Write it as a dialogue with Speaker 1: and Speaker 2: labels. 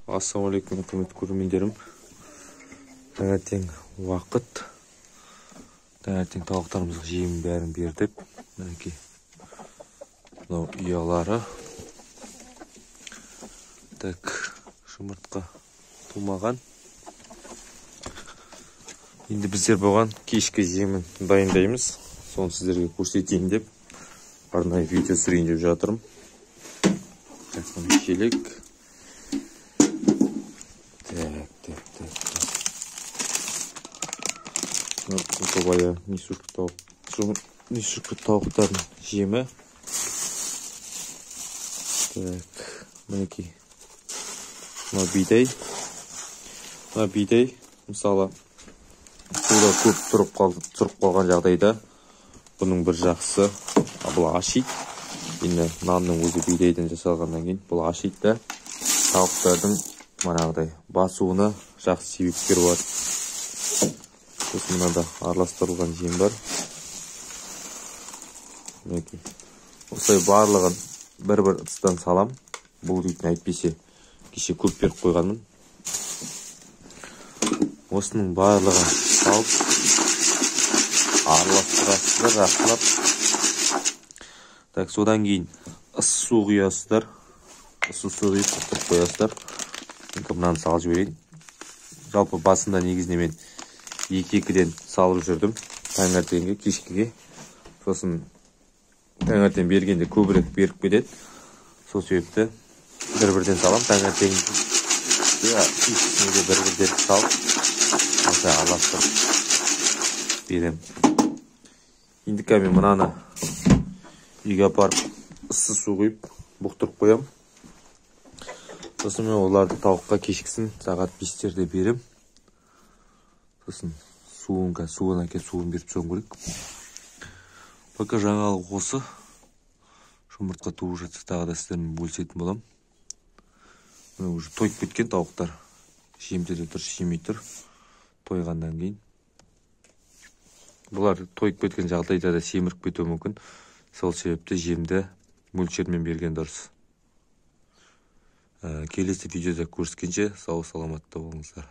Speaker 1: Ассалаумағалейкум, құрметті көрермендерім. Таңертең уақыт. Таңертең тауықтарымызға жемін бәрін бердік. Мінекей. Мынау ұялары. Так, жұмыртқа тумаған. Енді біздер болған кешкі жемін дайындаймыз. Соны сіздерге көрсетейін деп арнайы видео түсірейін деп жатырмын. Так, мына шелек. Көбая несүркі тауықтардың жемі. Так, мінекей. Мына бидай. Мына бидай, мысалы, суда көп тұрып қалған жағдайда бұның бір жақсы бұл ашиды. Енді нанның өзі бидайдан жасалғаннан кейін бұл ашиды да тауықтардың манағыдай басуына жақсы себепкер болады. Сосын мынада араластырылған жем бар. Осылай барлығын бір-бір ыдыстан салам. Бұл дейтін әйтпесе кеше көп беріп қойғанмын. Осының барлығын салып араластырасыздар, жақсылап. Так, содан кейін ыстық су құясыздар. Ыстық су құйып ыстық қоясыздар. Мынаны салып жіберейін. Жалпы басында негізінде мен 2-2-ден салып жүрдім. Таңертеңге, кешкіге. Сосын таңертең бергенде көбірек беріп кетеді. Сол себепті бір-бірден салам. Таңертең бір-бірден салып осылай араластырып берем. Енді мен мынаны үйге апарып ыстық су құйып бұқтырып қоям. Сосын мен оларды тауыққа кешкісін сағат 5-терде берем. Сосын суын беріп соң керек. Пока жаңалық осы. Жұмыртқа туып жатса тағы да сіздермен бөлісетін болам. Мына уже тойып кеткен тауықтар. Жемде де дұрыс жемей тұр. Тойғаннан кейін. Бұлар тойып кеткен жағдайда да семіріп кетуі мүмкін. Сол себепті жемді мөлшермен берген дұрыс. Келесі видеода көріскенше сау саламатта болыңыздар.